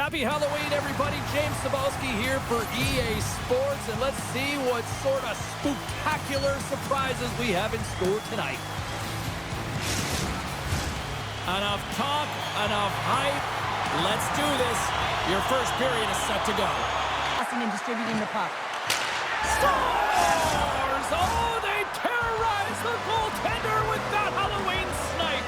Happy Halloween, everybody. James Cebulski here for EA Sports, and let's see what sort of spectacular surprises we have in store tonight. Enough talk, enough hype. Let's do this. Your first period is set to go. Passing and distributing the puck. Scores! Oh, they terrorize the goaltender with that Halloween snipe.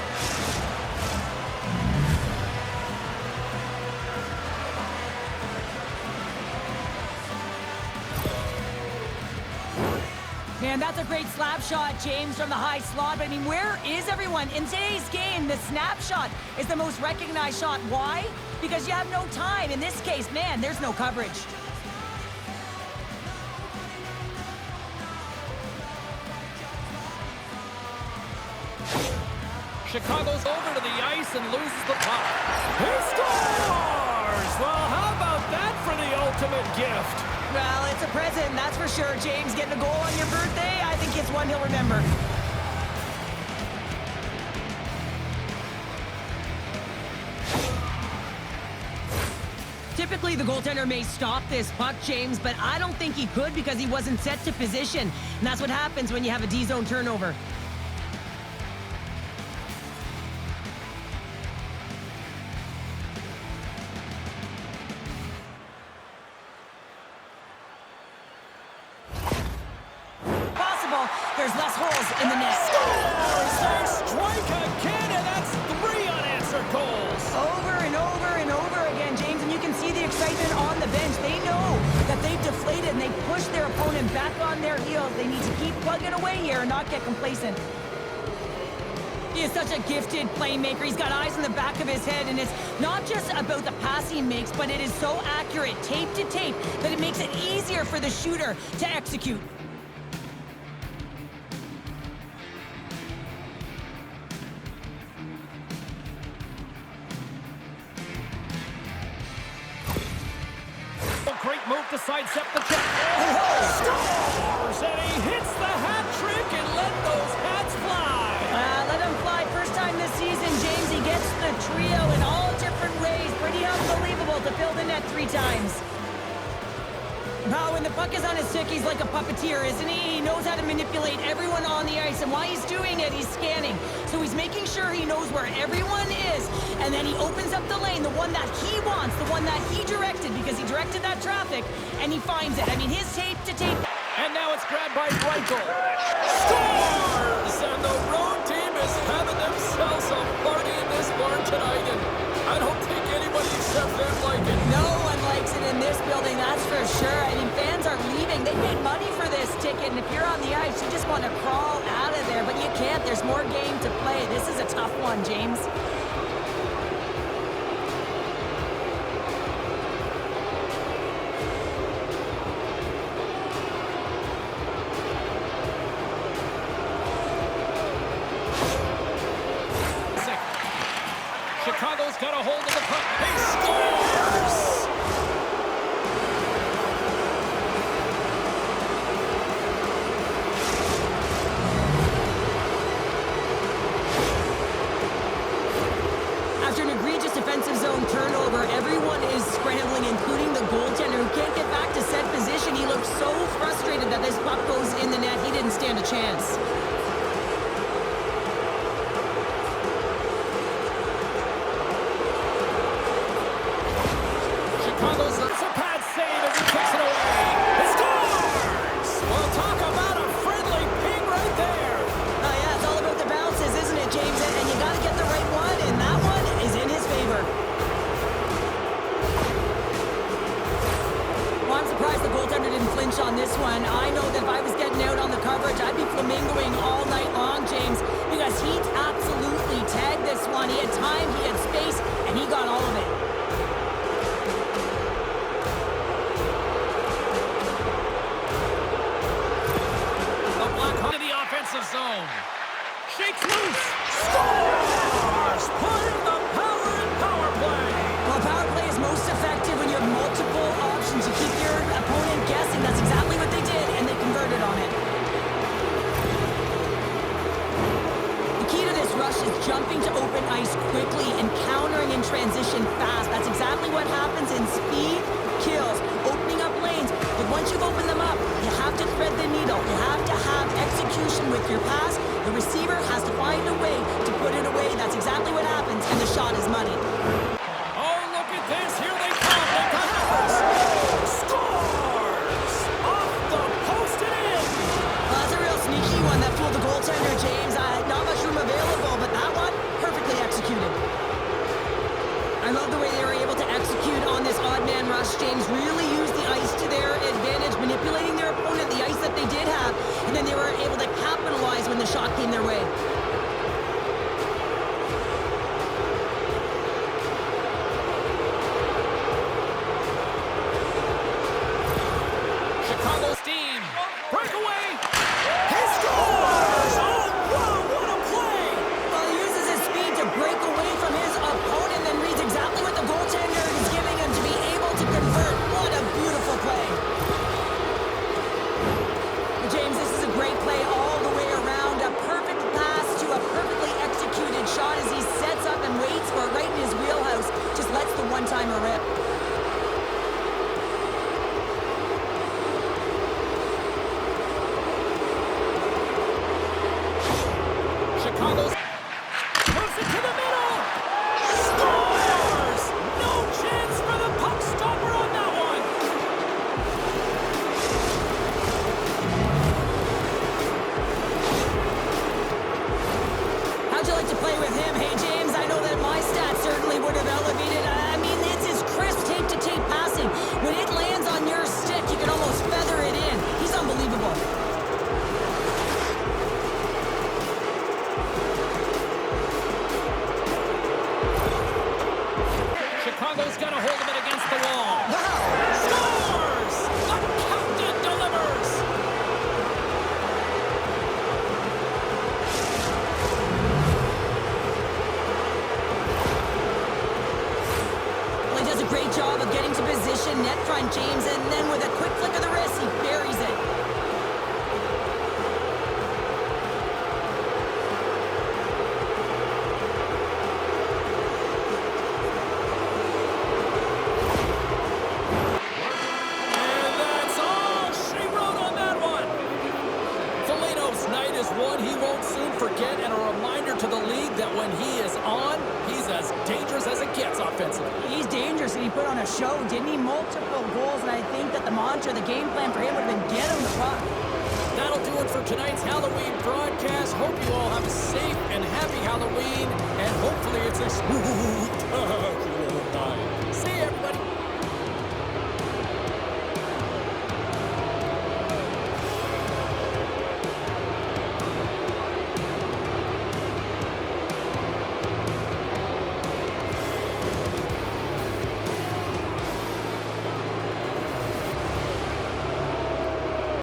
Man, that's a great slap shot, James, from the high slot. But, I mean, where is everyone? In today's game, the snapshot is the most recognized shot. Why? Because you have no time. In this case, man, there's no coverage. Chicago's over to the ice and loses the puck. He scores! Well, how about that for the ultimate gift? Well, it's a present, that's for sure, James. Getting a goal on your birthday, I think it's one he'll remember. Typically, the goaltender may stop this puck, James, but I don't think he could because he wasn't set to position. And that's what happens when you have a D-zone turnover. There's less holes in the net. Scores! They strike again, and that's 3 unanswered goals. Over and over and over again, James, and you can see the excitement on the bench. They know that they've deflated, and they push their opponent back on their heels. They need to keep plugging away here and not get complacent. He is such a gifted playmaker. He's got eyes in the back of his head, and it's not just about the pass he makes, but it is so accurate, tape to tape, that it makes it easier for the shooter to execute. Great move to sidestep the check. Oh, scores! And he hits the hat trick and let those hats fly. Let him fly. First time this season, James. He gets the trio in all different ways. Pretty unbelievable to fill the net 3 times. Now, when the puck is on his stick, he's like a puppeteer, isn't he? He knows how to manipulate everyone on the ice, and while he's doing it, he's scanning. So he's making sure he knows where everyone is, and then he opens up the lane, the one that he wants, the one that he directed, because he directed that traffic, and he finds it. I mean, his tape to tape. And now it's grabbed by Reichel. Scores! And the road team is having themselves a party in this barn tonight, and I don't think anybody except them like it. No one likes it in this building, that's for sure. I mean, fans are leaving. They paid money for this ticket, and if you're on the ice, you just want to crawl out of there, but you can't. There's more game to play. This is a tough one, James. Chicago's got a hold of the puck. He scores! After an egregious defensive zone turnover, everyone is scrambling, including the goaltender who can't get back to set position. He looked so frustrated that this puck goes in the net. He didn't stand a chance. Chicago's it's a pad save as he kicks it away. He scores! Well, talk about a friendly ping right there. Oh, yeah, it's all about the bounces, isn't it, James? And you got to get the right one, and that one is in his favor. Well, I'm surprised the goaltender didn't flinch on this one. I know that if I was getting out on the coverage, I'd be flamingoing all night long, James, because he absolutely tagged this one. He had time, he had space, and he got all of it. Zone. Shakes loose. Scores! Putting the power in power play. Well, power play is most effective when you have multiple options. You keep your opponent guessing. That's exactly what they did, and they converted on it. The key to this rush is jumping to open ice quickly and countering in transition fast. Blackhawks, James, really used the ice to their advantage, manipulating their opponent, the ice that they did have, and then they were able to capitalize when the shot came their way. Chicago Steam. Breakaway. He scores! Oh, wow, what a play! Well, he uses his speed to break away from his opponent, then reads exactly what the goaltender is giving him to be able to convert. What a beautiful play. James, this is a great play all the way around. A perfect pass to a perfectly executed shot as he sets up and waits for it right in his wheelhouse. Just lets the one-timer rip. Chicago's moves it to the middle. Scores! No chance for the puck stopper on that one. How'd you like to play with him? Hey, James, I know that my stats certainly would have elevated. I mean, it's his crisp tape-to-tape passing. When it lands on your stick, you can almost feather it in. He's unbelievable. Chicago's got a hold of it against the wall. Wow! Scores! The captain delivers. Well, he does a great job of getting to position, net front, James, and then with a quick flick of the wrist, he buries it. And that's all she wrote on that one. Toledo's night is one he won't soon forget, and a reminder to the league that when he is on, he's as dangerous as it gets offensively. He's dangerous, and he put on a show, didn't he? Multiple goals, and I think that the mantra, the game plan for him would have been get him the puck. That'll do it for tonight's Halloween broadcast. Hope you all have a safe and happy Halloween, and hopefully it's a smooth night.